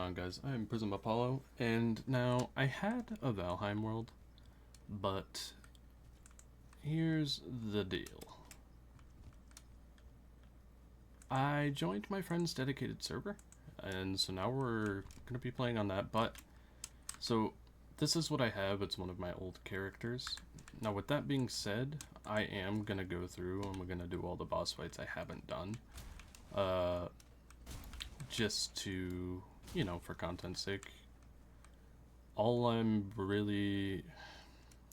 on, guys? I'm Prism Apollo, and now I had a Valheim world, but here's the deal. I joined my friend's dedicated server, and so now we're going to be playing on that, so this is what I have. It's one of my old characters. Now, with that being said, I am going to go through and we're going to do all the boss fights I haven't done. Just to, for content's sake. All I'm really,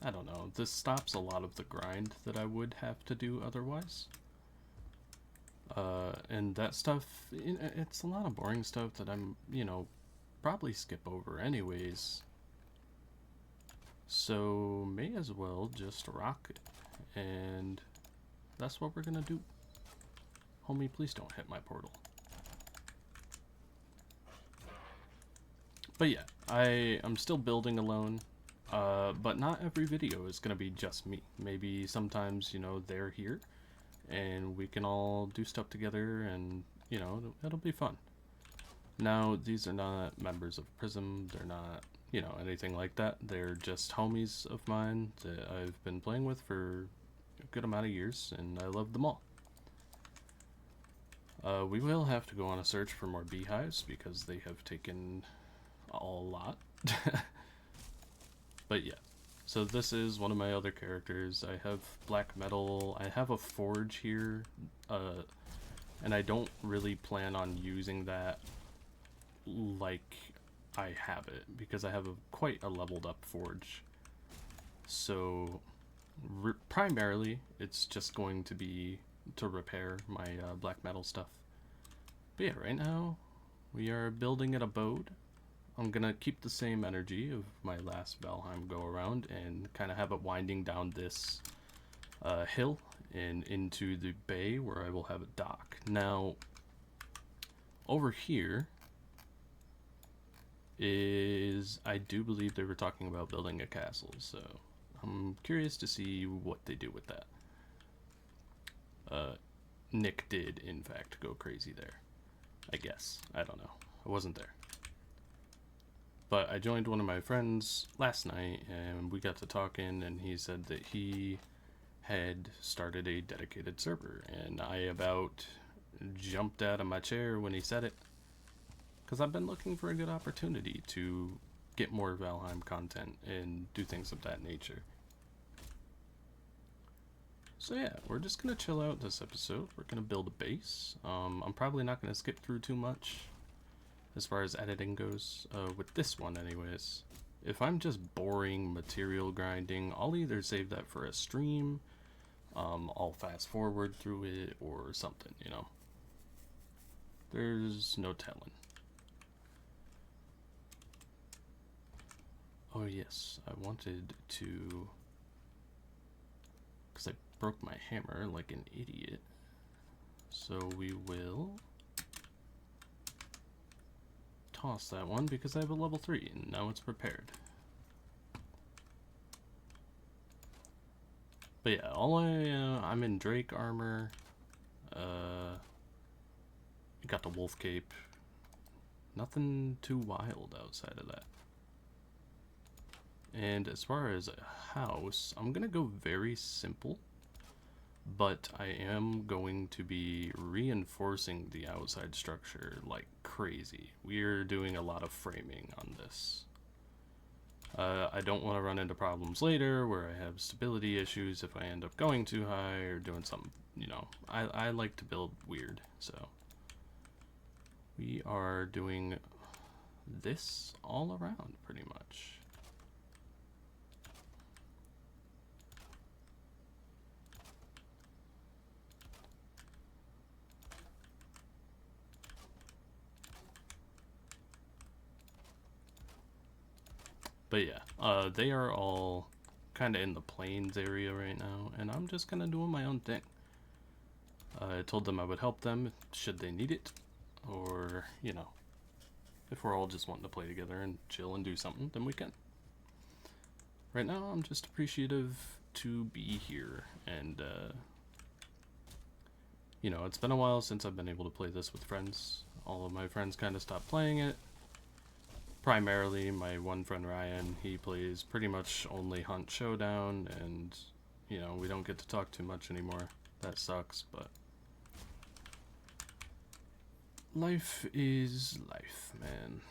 I don't know, this stops a lot of the grind that I would have to do otherwise. And that stuff, it's a lot of boring stuff that I'm, probably skip over anyways. So, may as well just rock it. And that's what we're gonna do. Homie, please don't hit my portal. But yeah, I'm still building alone, but not every video is going to be just me. Maybe sometimes, they're here, and we can all do stuff together, and, it'll be fun. Now, these are not members of Prism, they're not, anything like that. They're just homies of mine that I've been playing with for a good amount of years, and I love them all. We will have to go on a search for more beehives, because they have taken a lot. But yeah, so this is one of my other characters. I have black metal. I have a forge here, and I don't really plan on using that like I have it, because I have quite a leveled up forge. So primarily it's just going to be to repair my black metal stuff. But yeah, right now we are building an abode. I'm gonna keep the same energy of my last Valheim go around and kind of have it winding down this hill and into the bay where I will have a dock. Now, over here is, I do believe they were talking about building a castle, so I'm curious to see what they do with that. Nick did, in fact, go crazy there. I guess. I don't know. I wasn't there. But I joined one of my friends last night, and we got to talking, and he said that he had started a dedicated server, and I about jumped out of my chair when he said it, because I've been looking for a good opportunity to get more Valheim content and do things of that nature. So yeah, we're just going to chill out this episode. We're going to build a base. I'm probably not going to skip through too much as far as editing goes, with this one anyways. If I'm just boring material grinding, I'll either save that for a stream, I'll fast forward through it, or something, There's no telling. Oh yes, I wanted to, because I broke my hammer like an idiot, so we will toss that one because I have a level 3 and now it's prepared. But yeah, I'm in Drake armor. Got the wolf cape. Nothing too wild outside of that. And as far as a house, I'm gonna go very simple, but I am going to be reinforcing the outside structure like crazy. We're doing a lot of framing on this. I don't want to run into problems later where I have stability issues if I end up going too high or doing something, I like to build weird, so we are doing this all around pretty much. But yeah, they are all kind of in the plains area right now, and I'm just kind of doing my own thing. I told them I would help them should they need it, or, if we're all just wanting to play together and chill and do something, then we can. Right now, I'm just appreciative to be here, and, it's been a while since I've been able to play this with friends. All of my friends kind of stopped playing it. primarily my one friend Ryan, he plays pretty much only Hunt Showdown, and you know, we don't get to talk too much anymore. That sucks, but life is life, man.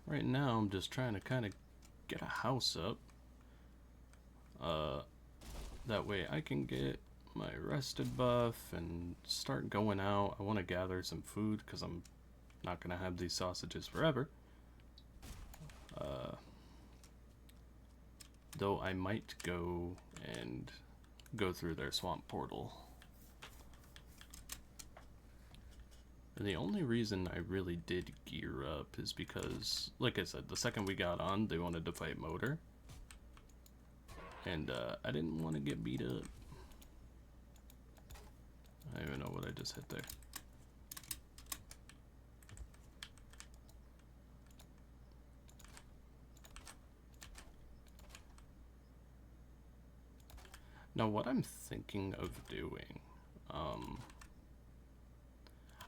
Right now, I'm just trying to kind of get a house up. That way I can get my rested buff and start going out. I want to gather some food because I'm not going to have these sausages forever. Though I might go and go through their swamp portal. And the only reason I really did gear up is because, like I said, the second we got on, they wanted to fight Motor. And I didn't want to get beat up. I don't even know what I just hit there. Now, what I'm thinking of doing,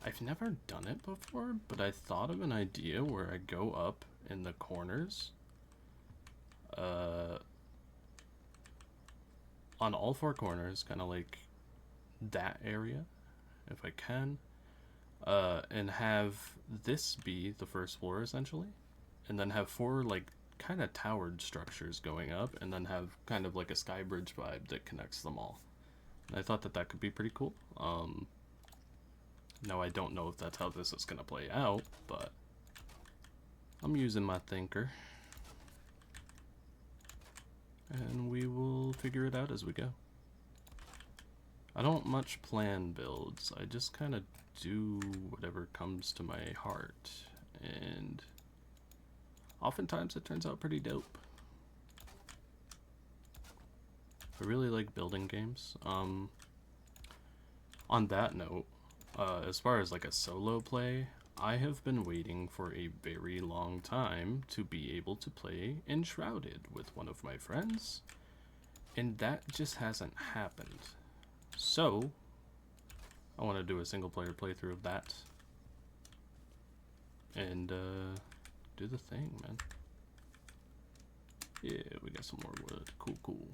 I've never done it before, but I thought of an idea where I go up in the corners, on all four corners, kind of like that area, if I can, and have this be the first floor essentially, and then have four like kind of towered structures going up, and then have kind of like a sky bridge vibe that connects them all. And I thought that that could be pretty cool. Now I don't know if that's how this is gonna play out, but I'm using my thinker, and we will figure it out as we go. I don't much plan builds, I just kind of do whatever comes to my heart, and oftentimes it turns out pretty dope. I really like building games. On that note, as far as like a solo play, I have been waiting for a very long time to be able to play Enshrouded with one of my friends, and that just hasn't happened. So, I want to do a single player playthrough of that, and do the thing, man. Yeah, we got some more wood. Cool, cool.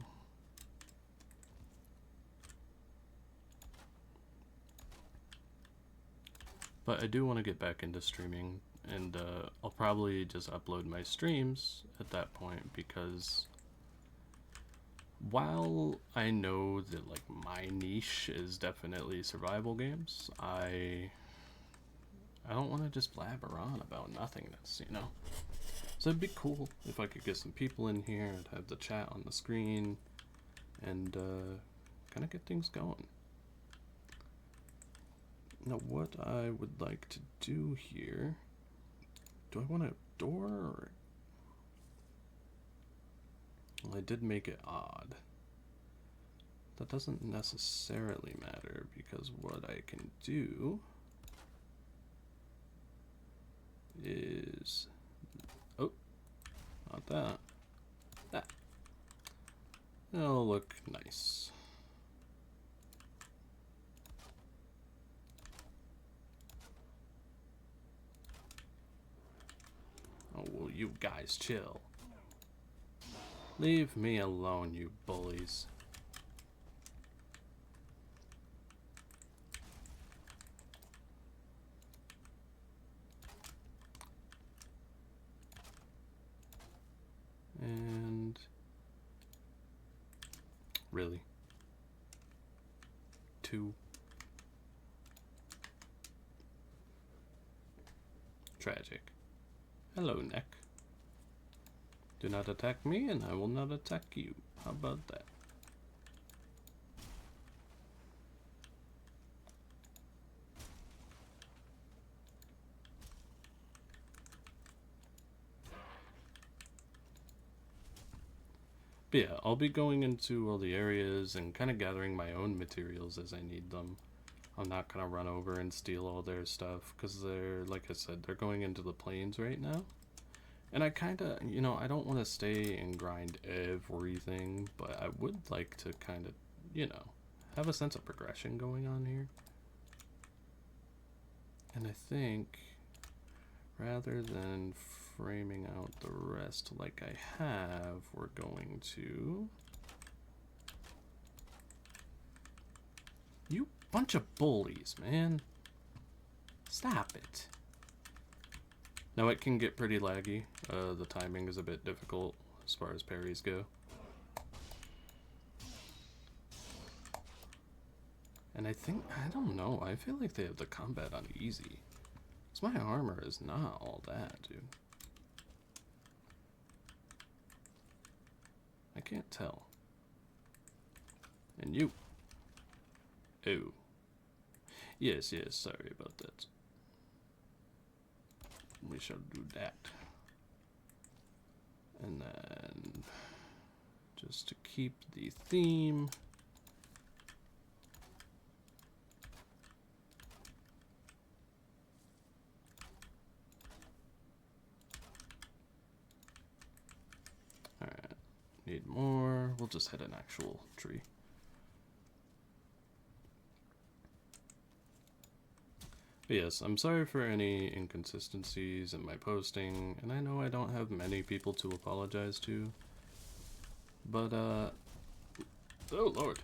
But I do want to get back into streaming, and I'll probably just upload my streams at that point, because while I know that like my niche is definitely survival games, I don't want to just blabber on about nothingness, you know? So it'd be cool if I could get some people in here and have the chat on the screen, and kind of get things going. Now, what I would like to do here, do I want a door or... Well, I did make it odd. That doesn't necessarily matter, because what I can do is... Oh, not that. That. It'll look nice. Oh, will you guys chill? Leave me alone, you bullies. And... really? 2. Tragic. Hello, Neck. Do not attack me, and I will not attack you. How about that? But yeah, I'll be going into all the areas and kind of gathering my own materials as I need them. I'm not going to run over and steal all their stuff, because they're, like I said, they're going into the plains right now. And I kind of, you know, I don't want to stay and grind everything, but I would like to kind of, you know, have a sense of progression going on here. And I think rather than framing out the rest like I have, we're going to... You bunch of bullies, man. Stop it. Now it can get pretty laggy. The timing is a bit difficult as far as parries go. And I think, I don't know, I feel like they have the combat on easy. Because my armor is not all that, dude. I can't tell. And you. Oh. Yes, yes, sorry about that. We shall do that. And then, just to keep the theme... Alright, need more. We'll just hit an actual tree. But yes, I'm sorry for any inconsistencies in my posting, and I know I don't have many people to apologize to. But, oh lord.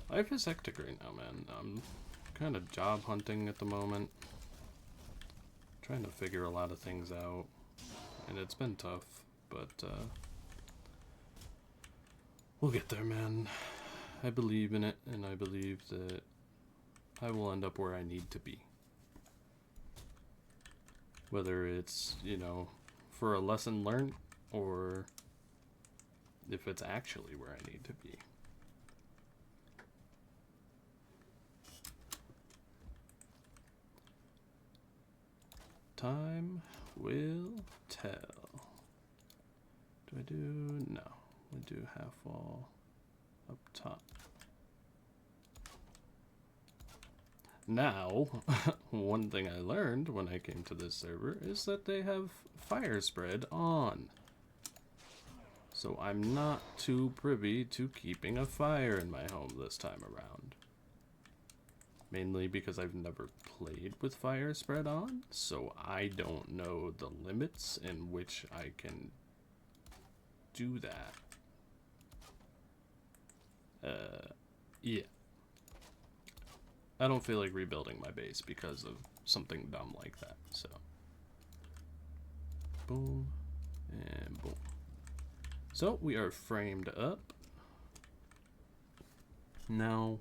Life is hectic right now, man. I'm kind of job hunting at the moment. Trying to figure a lot of things out. And it's been tough, but, we'll get there, man. I believe in it, and I believe that I will end up where I need to be. Whether it's, you know, for a lesson learned, or if it's actually where I need to be. Time will tell. Do I do? No. We do half wall up top. Now, one thing I learned when I came to this server is that they have fire spread on. So I'm not too privy to keeping a fire in my home this time around. Mainly because I've never played with fire spread on, so I don't know the limits in which I can do that. Yeah. I don't feel like rebuilding my base because of something dumb like that, so. Boom, and boom. So, we are framed up. Now,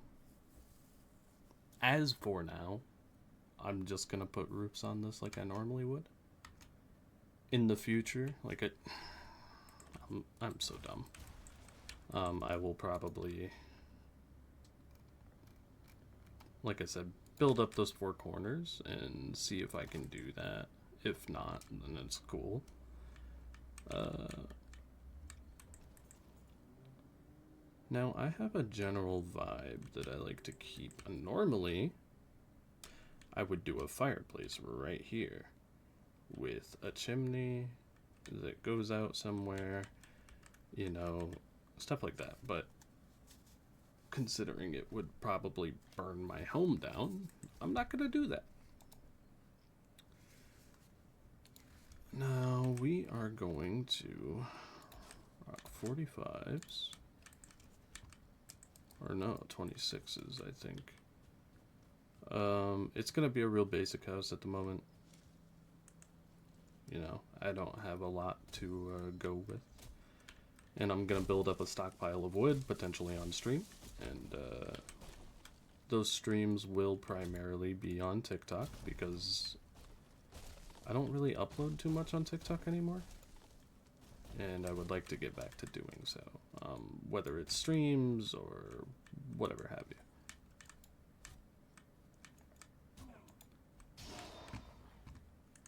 as for now, I'm just gonna put roofs on this like I normally would. In the future, like I'm so dumb. I will probably, like I said, build up those 4 corners and see if I can do that. If not, then it's cool. Now, I have a general vibe that I like to keep. And normally, I would do a fireplace right here with a chimney that goes out somewhere, you know, stuff like that. But considering it would probably burn my home down, I'm not going to do that. Now, we are going to rock 45s. Or no, 26s, I think. It's going to be a real basic house at the moment. You know, I don't have a lot to go with. And I'm going to build up a stockpile of wood, potentially on stream. And those streams will primarily be on TikTok, because I don't really upload too much on TikTok anymore. And I would like to get back to doing so. Whether it's streams or whatever have you.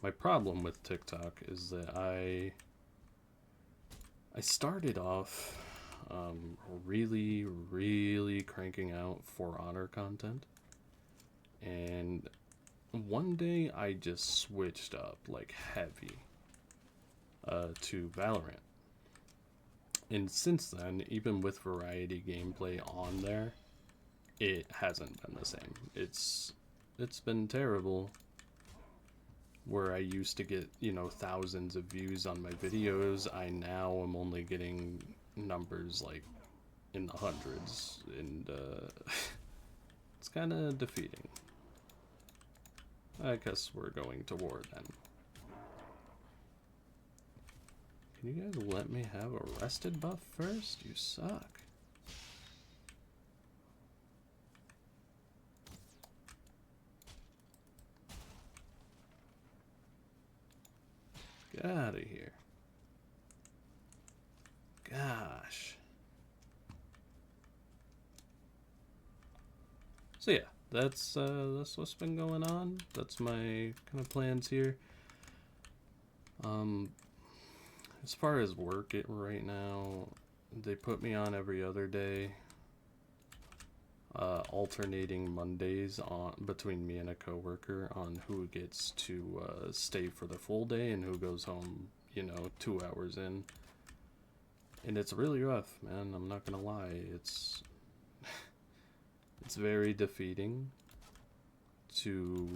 My problem with TikTok is that I started off really cranking out For Honor content. And one day I just switched up like heavy to Valorant. And since then, even with variety gameplay on there, it hasn't been the same. It's been terrible. Where I used to get, you know, thousands of views on my videos, I now am only getting numbers like in the hundreds, and it's kind of defeating. I guess we're going to war then. Can you guys let me have a rested buff first? You suck. Get out of here. Gosh. So yeah, that's what's been going on. That's my kind of plans here. As far as work right now, they put me on every other day, alternating Mondays on between me and a coworker on who gets to stay for the full day and who goes home, you know, 2 hours in. And it's really rough, man. I'm not gonna lie. It's very defeating to,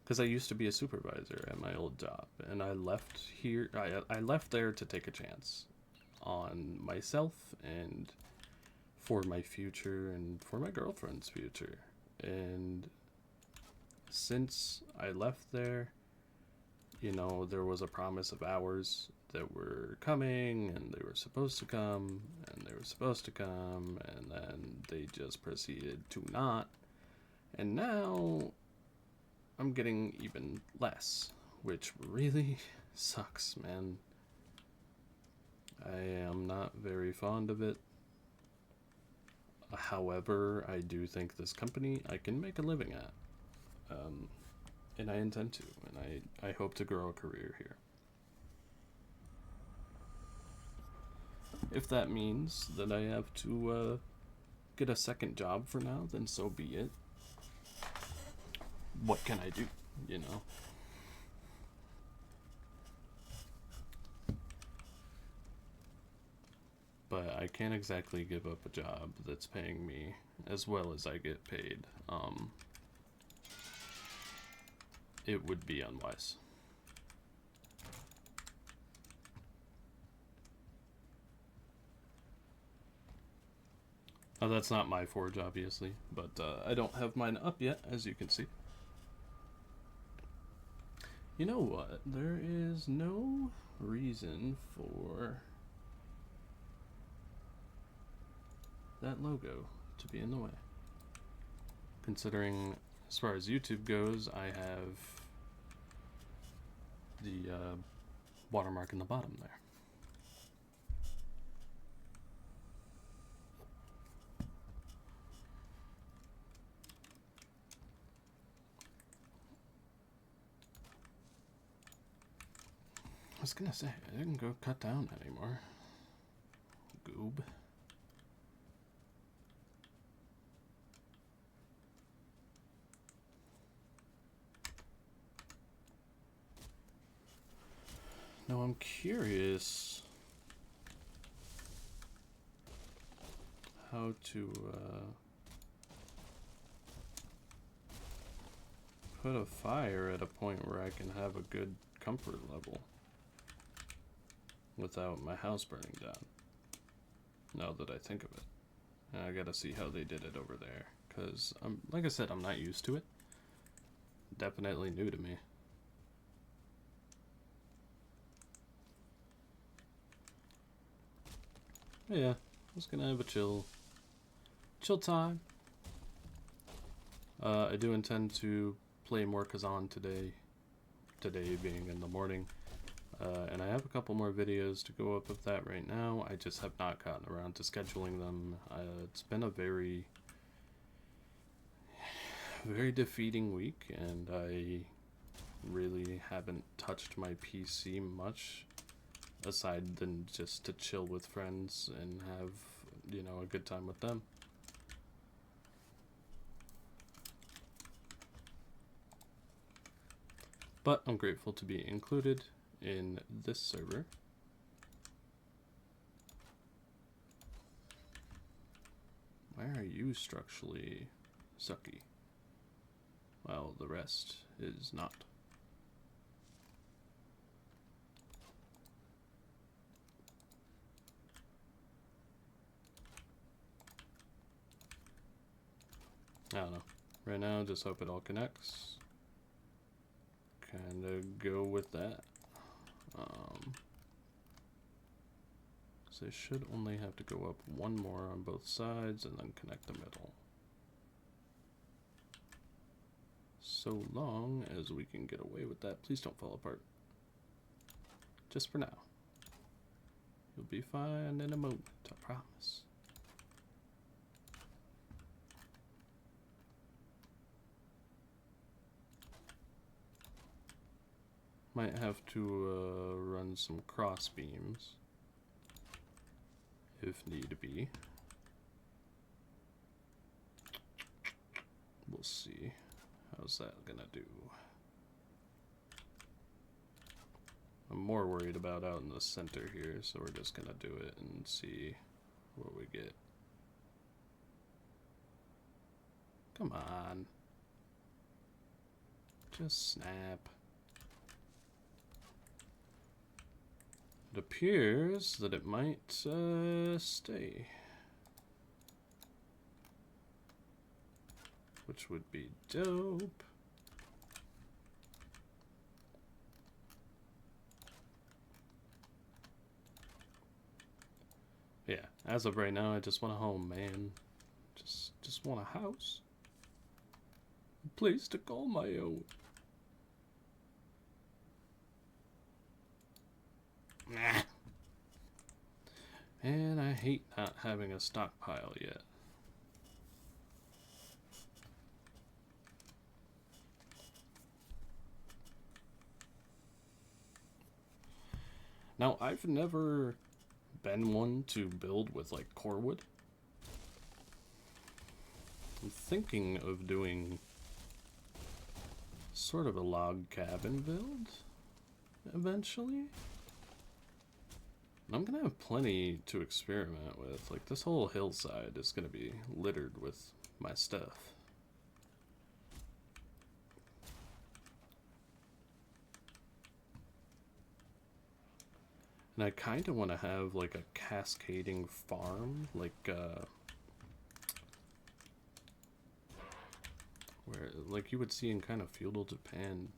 because I used to be a supervisor at my old job, and I left here. I left there to take a chance on myself and for my future and for my girlfriend's future. And since I left there, you know, there was a promise of hours that were coming, and they were supposed to come, and they were supposed to come, and then they just proceeded to not. And now I'm getting even less, which really sucks, man. I am not very fond of it. However, I do think this company I can make a living at. And I intend to, and I hope to grow a career here. If that means that I have to get a second job for now, then so be it. What can I do, you know? But I can't exactly give up a job that's paying me as well as I get paid. It would be unwise. Oh, that's not my forge, obviously, but I don't have mine up yet, as you can see. You know what? There is no reason for that logo to be in the way. Considering, as far as YouTube goes, I have the watermark in the bottom there. I was gonna say, I didn't go cut down anymore. Goob. Now I'm curious how to put a fire at a point where I can have a good comfort level without my house burning down. Now that I think of it. And I gotta see how they did it over there. Because, like I said, I'm not used to it. Definitely new to me. But yeah, just gonna have a chill time. I do intend to play more Kazan today being in the morning. And I have a couple more videos to go up of that right now. I just have not gotten around to scheduling them. It's been a very defeating week, and I really haven't touched my PC much, aside than just to chill with friends and have, you know, a good time with them. But I'm grateful to be included in this server. Why are you structurally sucky? While the rest is not. I don't know. Right now, just hope it all connects. Kinda go with that. So they should only have to go up one more on both sides and then connect the middle. So long as we can get away with that. Please don't fall apart. Just for now. You'll be fine in a moment, I promise. Might have to run some cross beams if need be. We'll see. How's that gonna do? I'm more worried about out in the center here, so we're just gonna do it and see what we get. Come on. Just snap. It appears that it might stay. Which would be dope. Yeah, as of right now, I just want a home, man. Just want a house. A place to call my own. Nah. And I hate not having a stockpile yet. Now, I've never been one to build with like core wood. I'm thinking of doing sort of a log cabin build eventually. I'm gonna have plenty to experiment with. Like, this whole hillside is gonna be littered with my stuff. And I kind of want to have like a cascading farm, like where like you would see in kind of feudal Japan,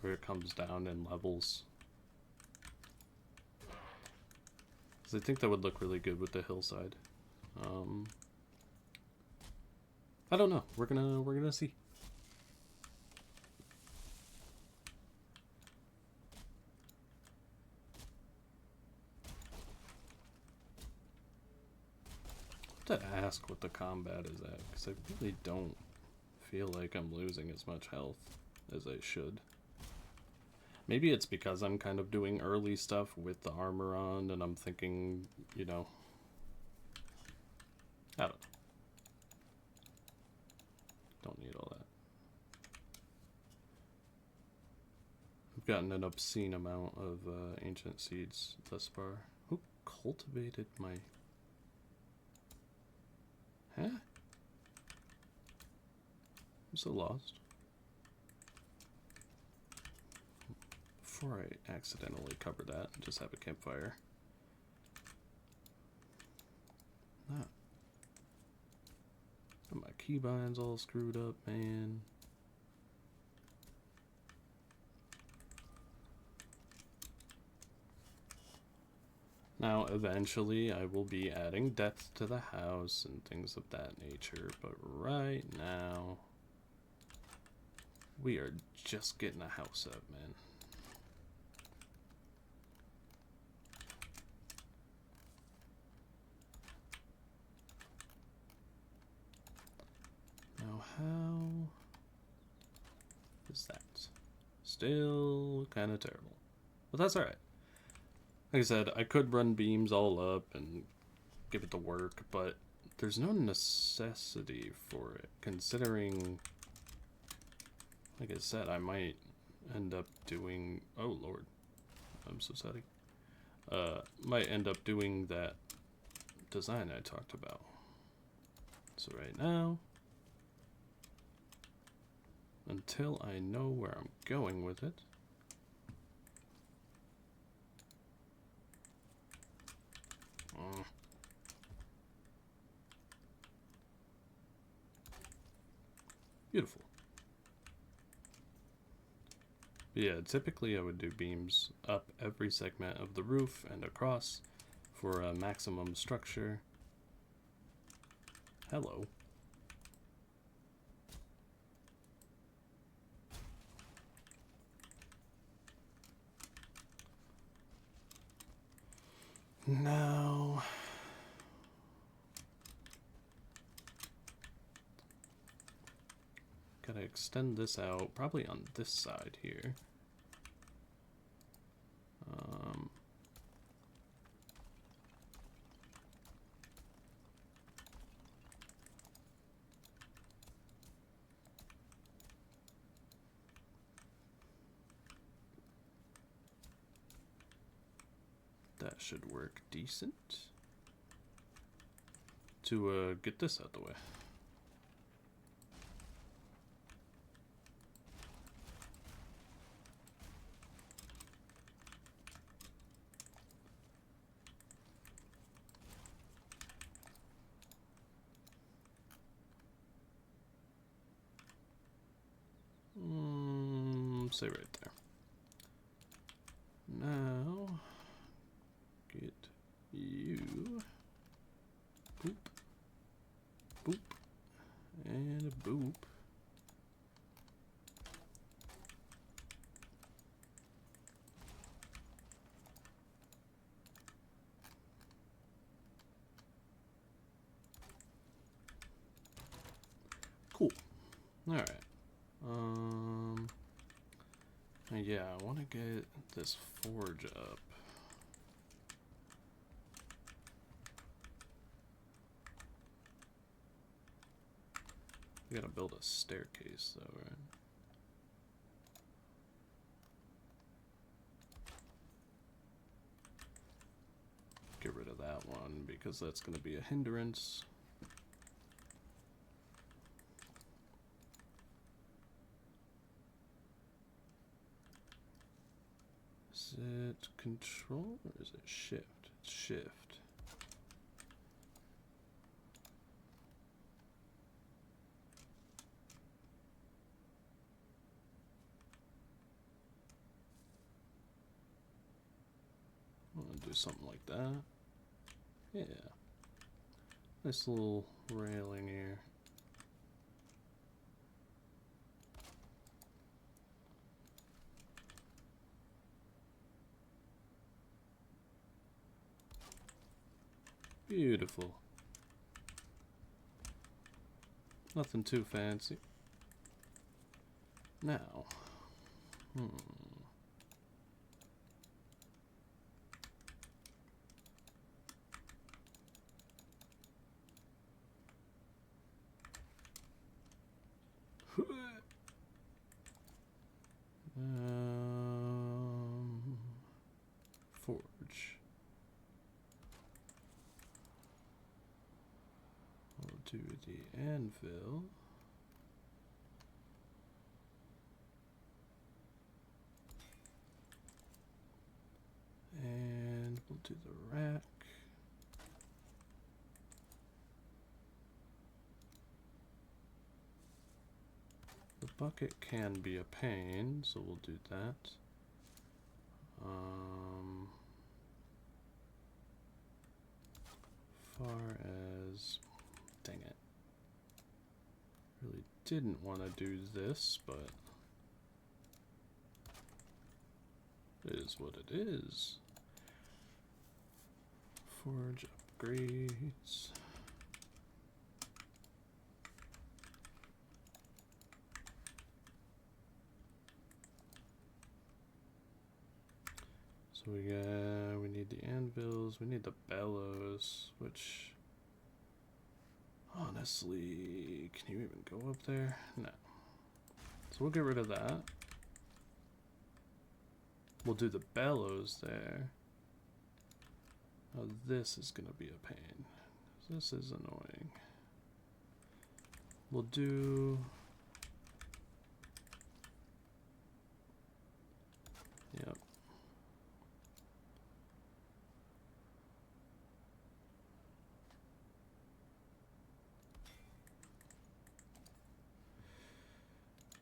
where it comes down in levels. Because I think that would look really good with the hillside. I don't know. We're gonna see. To ask what the combat is at, because I really don't feel like I'm losing as much health as I should. Maybe it's because I'm kind of doing early stuff with the armor on, and I'm thinking, you know, I don't know. Don't need all that. I've gotten an obscene amount of ancient seeds thus far. Who cultivated my... Huh? I'm so lost. Before I accidentally cover that and just have a campfire. Ah. Got my keybinds all screwed up, man. Now, eventually, I will be adding depth to the house and things of that nature, but right now, we are just getting a house up, man. Now, how is that? Still kind of terrible, but that's alright. Like I said, I could run beams all up and give it the work, but there's no necessity for it, considering, like I said, I might end up doing... Oh, Lord. I'm so sorry. Might end up doing that design I talked about. So right now, until I know where I'm going with it, Beautiful. But yeah, typically I would do beams up every segment of the roof and across for a maximum structure. Hello. Now, gotta extend this out, probably on this side here. That should work decent. To get this out the way. Say right there. Now, get you. Boop. Boop. And a boop. Cool. Alright. Yeah, I want to get this forge up. We gotta build a staircase though, right? Get rid of that one because that's gonna be a hindrance. Is it control or is it shift? It's shift. I'm gonna do something like that. Yeah. Nice little railing here. Beautiful. Nothing too fancy. Now, forge. We'll do the anvil. And we'll do the rack. The bucket can be a pain, so we'll do that. Far as, dang it. Really didn't want to do this, but it is what it is. Forge upgrades. So we need the anvils, we need the bellows, which honestly, can you even go up there? No. So we'll get rid of that. We'll do the bellows there. Oh, this is gonna be a pain. This is annoying. We'll do... Yep.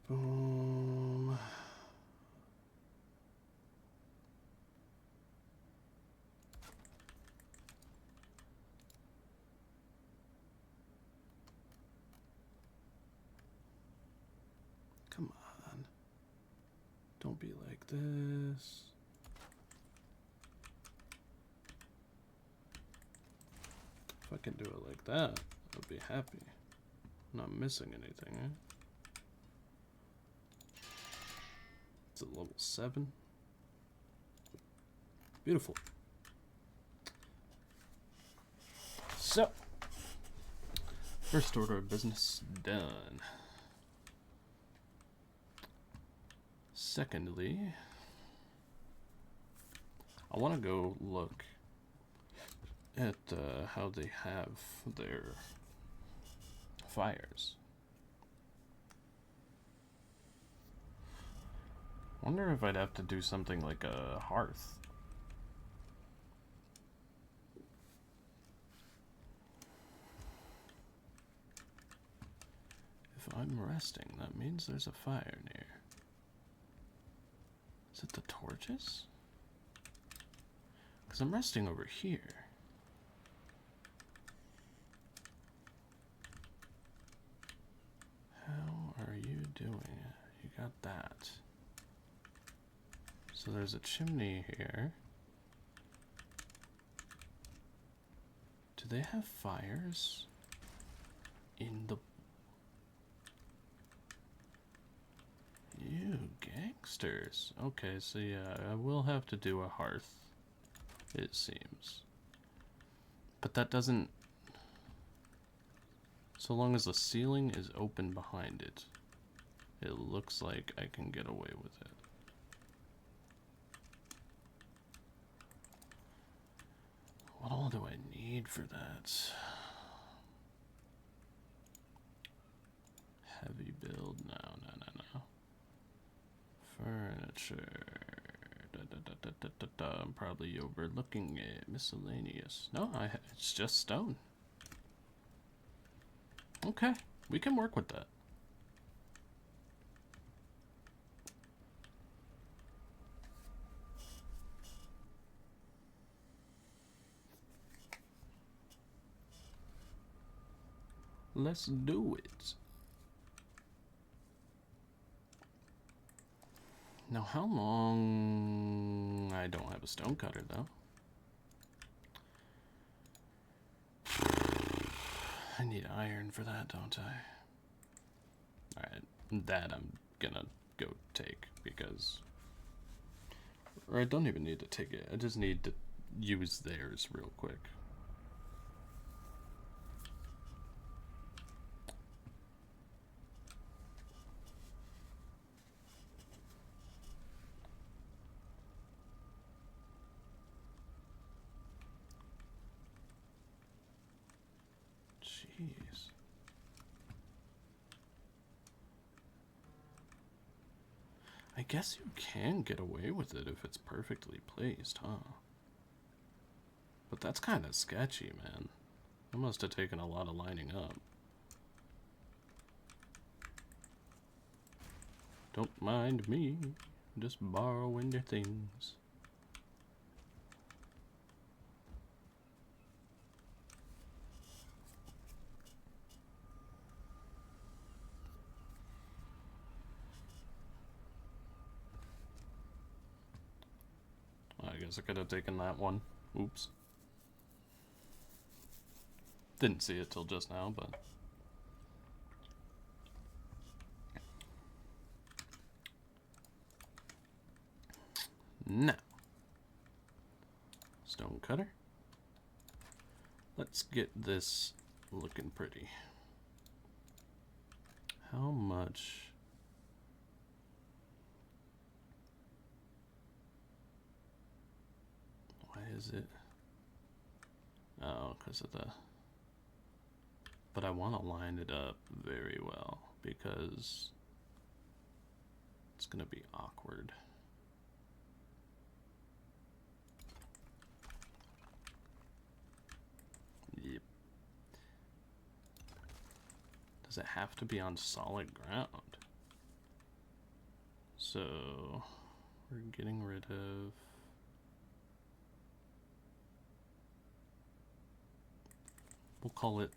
Boom. Come on. Don't be like this. If I can do it like that, I'll be happy. I'm not missing anything, eh? It's a level 7. Beautiful. So, first order of business done. Secondly, I want to go look at how they have their fires. Wonder if I'd have to do something like a hearth. If I'm resting, that means there's a fire near. Is it the torches? Because I'm resting over here. How are you doing? You got that. So there's a chimney here. Do they have fires in the... You gangsters. Okay, so yeah, I will have to do a hearth, it seems. But that doesn't... So long as the ceiling is open behind it, it looks like I can get away with it. What all do I need for that? Heavy build? No, no, no, no. Furniture. I'm probably overlooking it. Miscellaneous. No, it's just stone. Okay, we can work with that. Let's do it. Now, how long... I don't have a stone cutter, though. I need iron for that, don't I? Alright, that I'm gonna go take, because... Or I don't even need to take it, I just need to use theirs real quick. Jeez. I guess you can get away with it if it's perfectly placed, huh? But that's kind of sketchy, man. I must have taken a lot of lining up. Don't mind me, just borrowing your things. I guess I could have taken that one. Oops. Didn't see it till just now, but... Now. Stone cutter. Let's get this looking pretty. How much... Why is it... Oh, because of the... But I want to line it up very well, because it's going to be awkward. Yep. Does it have to be on solid ground? So we're getting rid of we'll call it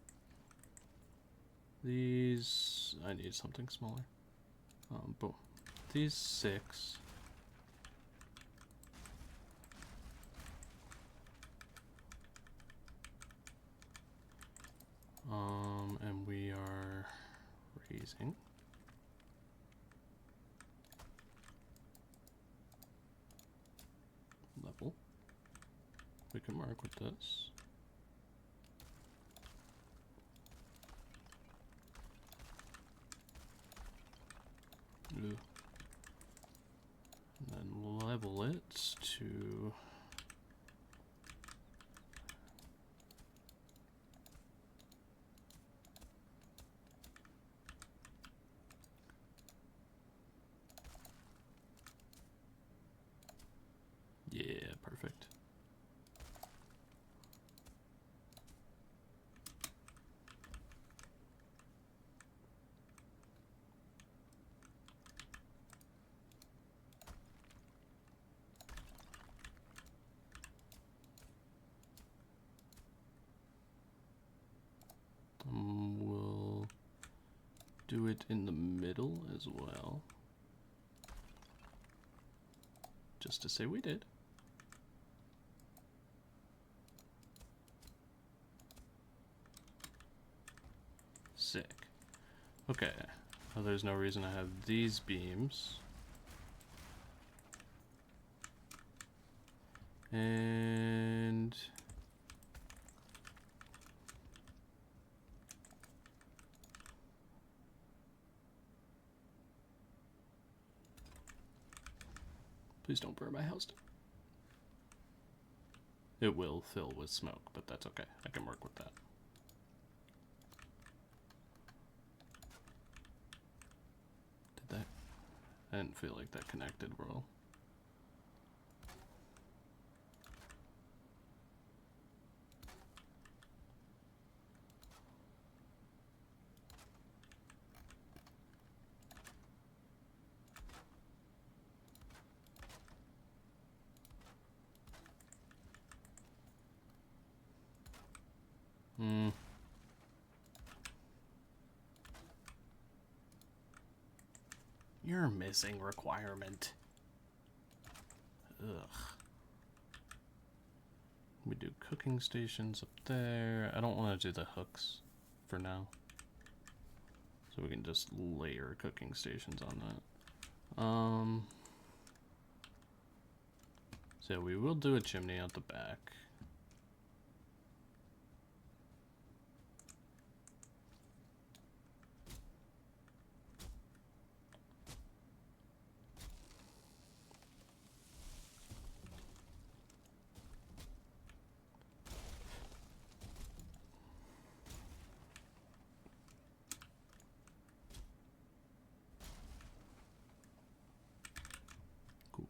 these. I need something smaller. Boom. These 6. And we are raising. Level. We can mark with this. Ooh. And then level it to yeah, perfect. We'll do it in the middle as well, just to say we did. Sick. Okay, well, there's no reason I have these beams. And please don't burn my house down. It will fill with smoke, but that's okay. I can work with that. Did that? I didn't feel like that connected well. You're missing requirement. Ugh. We do cooking stations up there. I don't want to do the hooks for now. So we can just layer cooking stations on that. So we will do a chimney out the back.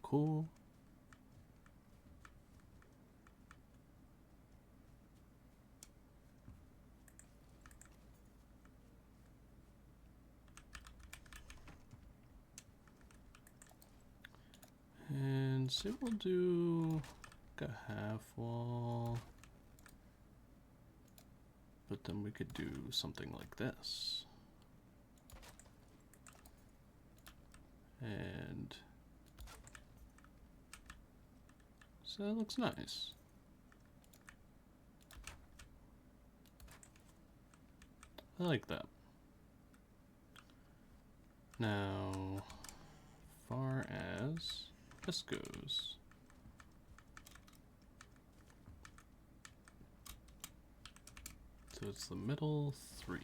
Cool. And so we'll do like a half wall. But then we could do something like this. And so that looks nice. I like that. Now, far as this goes, so it's the middle 3.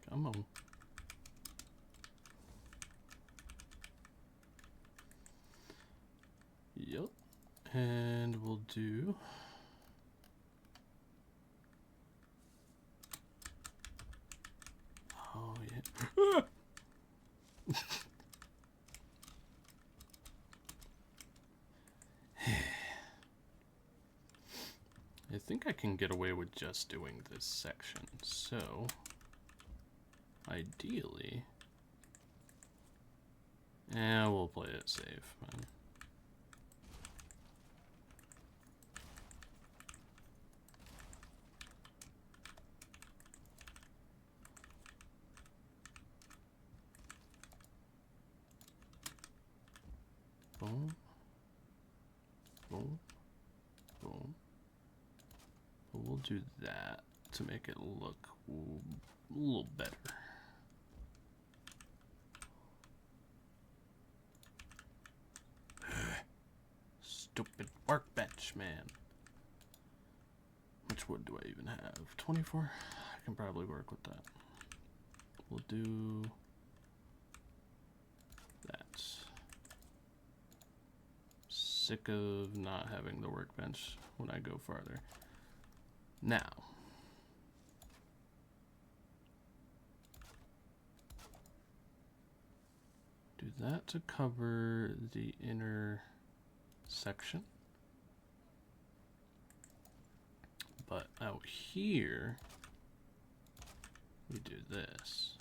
Come on. Yep. And we'll do think I can get away with just doing this section. So, ideally, we'll play it safe, man. Boom. Boom. Boom. But we'll do that to make it look a little better. Stupid workbench, man. Which wood do I even have? 24? I can probably work with that. We'll do that. Sick of not having the workbench when I go farther. Now, do that to cover the inner section. But out here, we do this.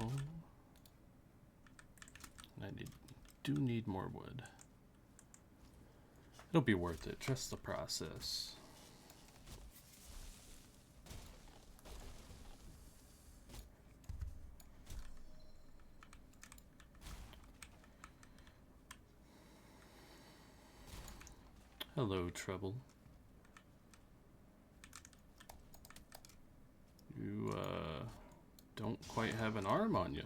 Oh. I do need more wood. It'll be worth it, trust the process. Hello, Trouble. You, don't quite have an arm on you.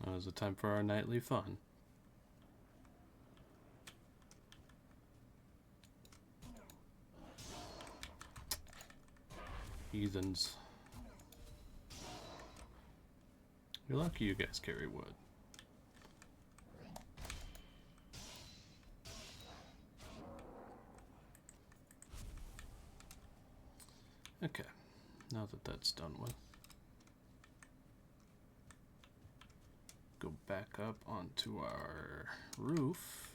Now's the time for our nightly fun. Heathens. You're lucky you guys carry wood. Okay, now that that's done with, go back up onto our roof.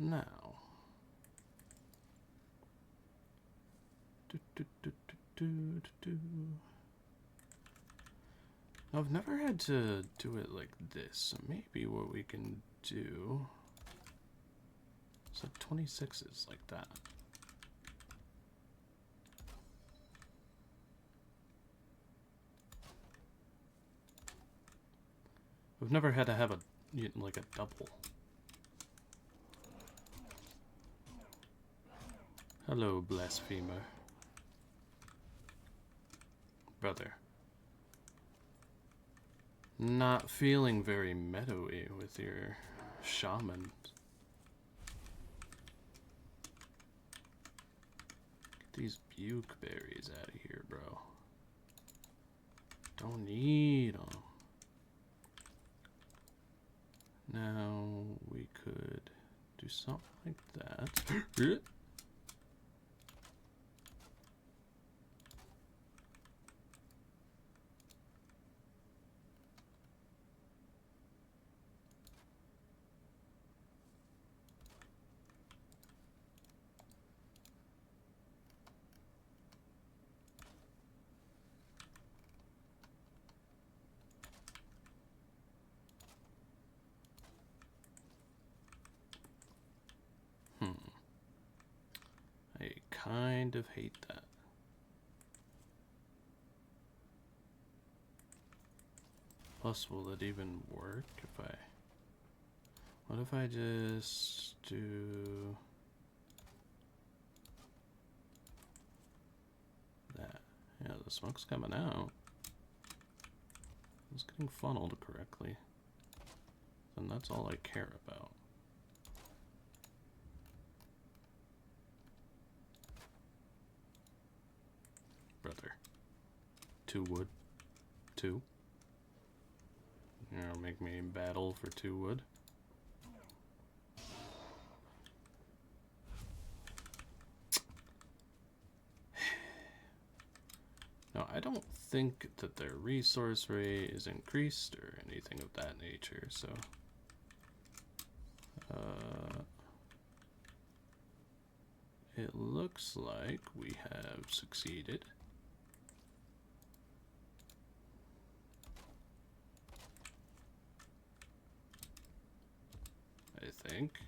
Now, I've never had to do it like this, so maybe what we can do is like 26s like that. We've never had to have a like a double. Hello, blasphemer. Brother. Not feeling very meadowy with your shaman. Get these buke berries out of here, bro. Don't need them. Now we could do something like that. I kind of hate that. Plus, will it even work if I... What if I just do... that? Yeah, the smoke's coming out. It's getting funneled correctly. And that's all I care about. Brother. 2 wood. 2. You know, make me battle for 2 wood. Now, I don't think that their resource rate is increased or anything of that nature, so... it looks like we have succeeded. I think.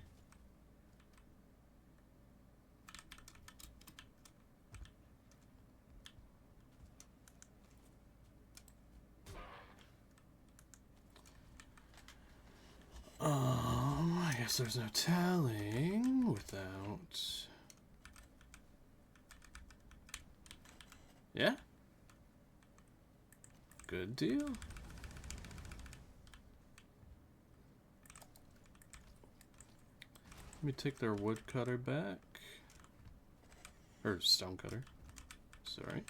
I guess there's no telling without... Yeah? Good deal. Let me take their woodcutter back. Or stonecutter. Sorry.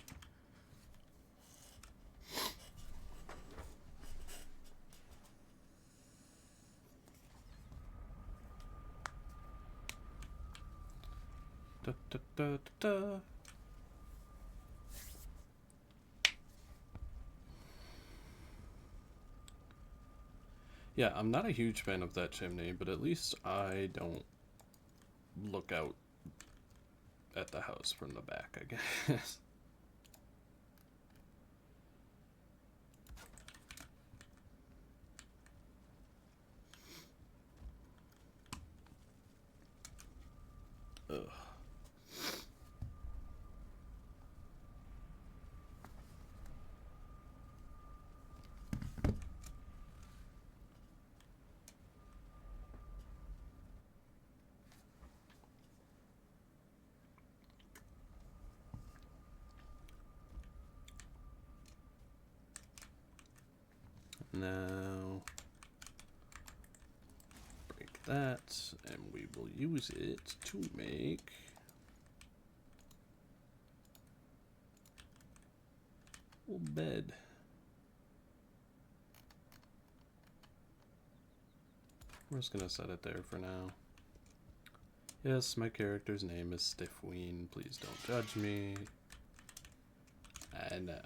Da, da, da, da, da. Yeah, I'm not a huge fan of that chimney, but at least I don't look out at the house from the back, I guess. Ugh. Now, break that, and we will use it to make a bed. We're just gonna set it there for now. Yes, my character's name is Stiffween. Please don't judge me. I know.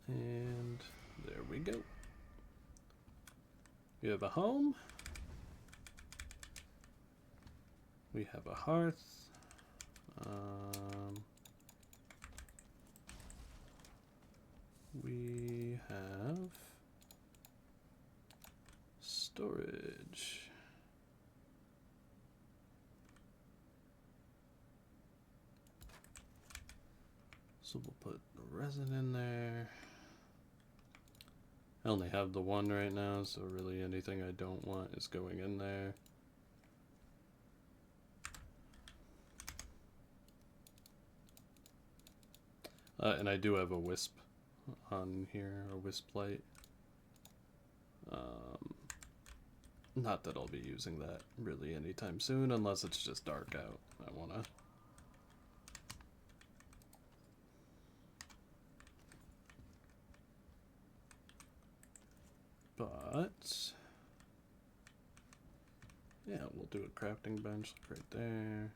And there we go. We have a home. We have a hearth. We have storage. So we'll put the resin in there. I only have the one right now, so really anything I don't want is going in there. And I do have a wisp on here, a wisp light. Not that I'll be using that really anytime soon, unless it's just dark out. I wanna. But yeah, we'll do a crafting bench right there.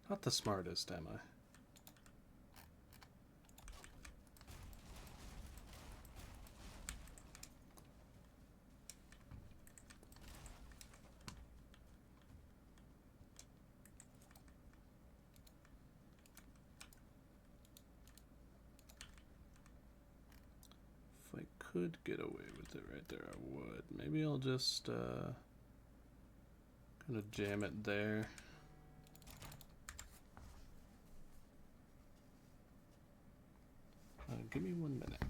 Not the smartest, am I? If I could get away with it right there, I would. Maybe I'll just kind of jam it there. Give me 1 minute.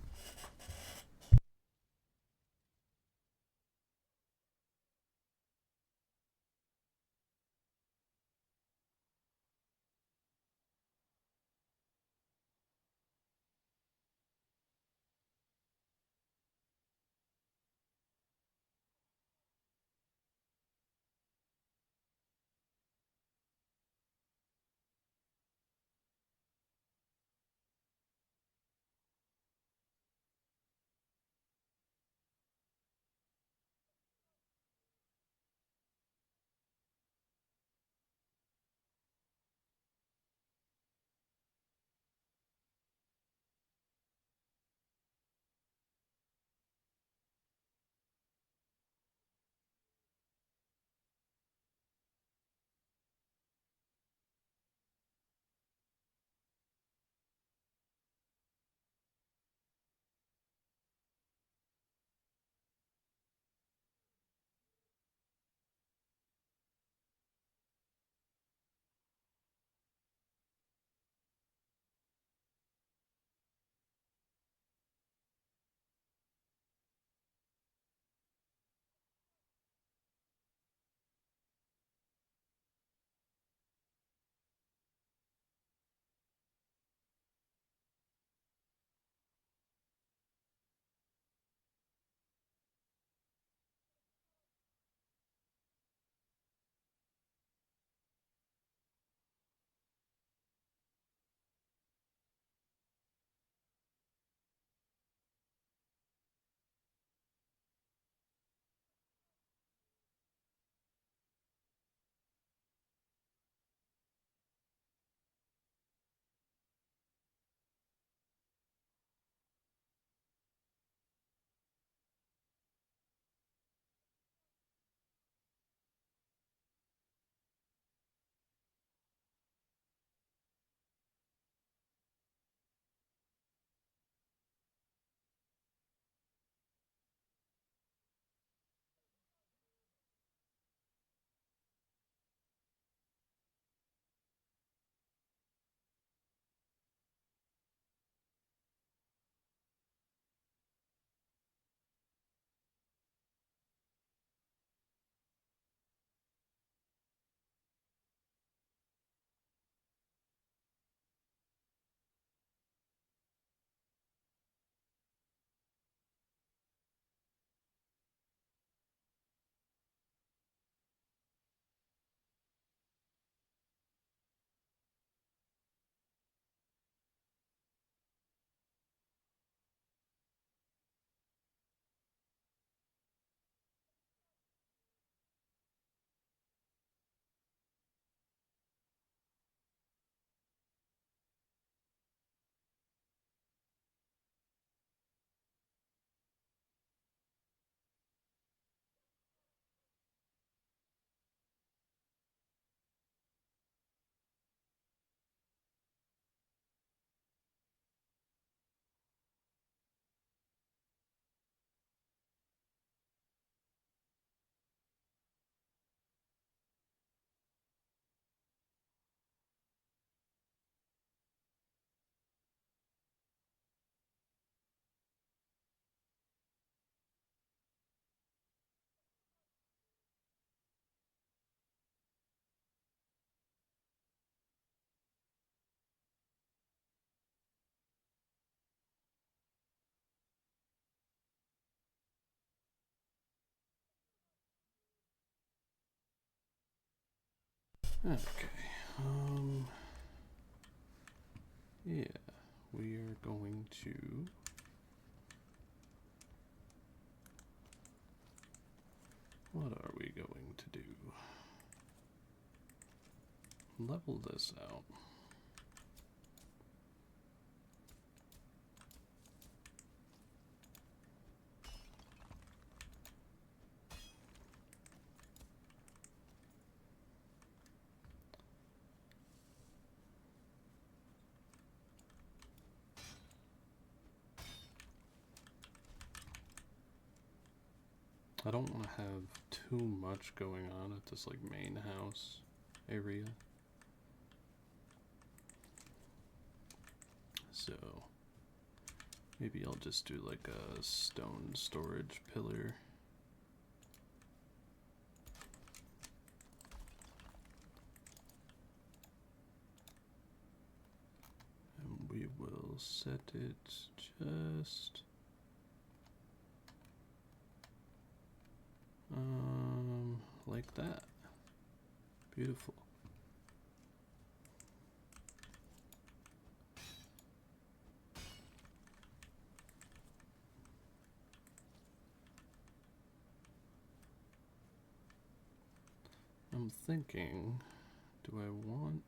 Okay. Yeah, we are going to what are we going to do? Level this out. I don't want to have too much going on at this like main house area. So maybe I'll just do like a stone storage pillar. And we will set it just like that. Beautiful. I'm thinking, do I want...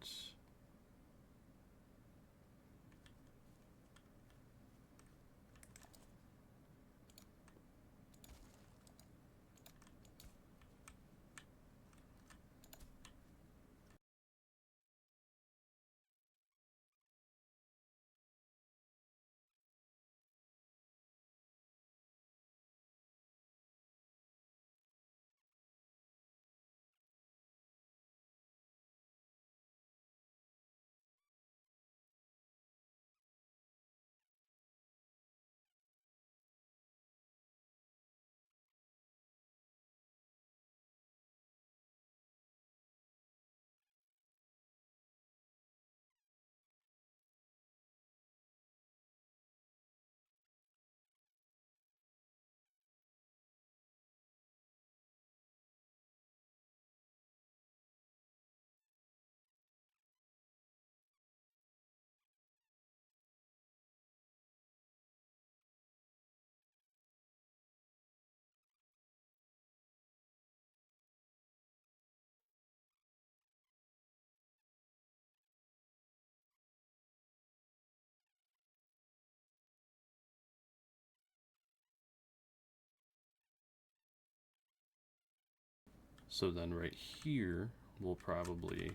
So then right here, we'll probably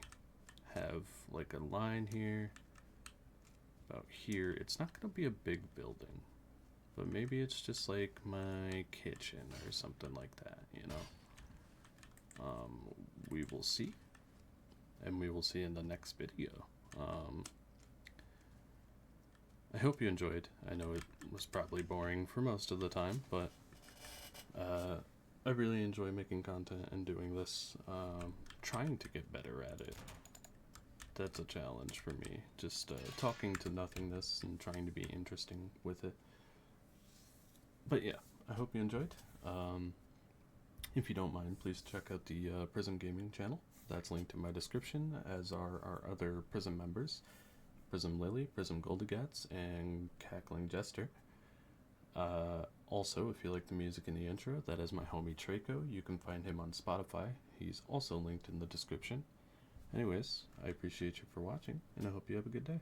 have like a line here. About here, it's not going to be a big building, but maybe it's just like my kitchen or something like that, you know? We will see, and we will see in the next video. I hope you enjoyed. I know it was probably boring for most of the time, but I really enjoy making content and doing this, trying to get better at it. That's a challenge for me, just talking to nothingness and trying to be interesting with it. But yeah, I hope you enjoyed. If you don't mind, please check out the Prism Gaming channel. That's linked in my description, as are our other Prism members. Prism Lily, Prism Goldagats, and Cackling Jester. Also, if you like the music in the intro, that is my homie Traco. You can find him on Spotify. He's also linked in the description. Anyways, I appreciate you for watching, and I hope you have a good day.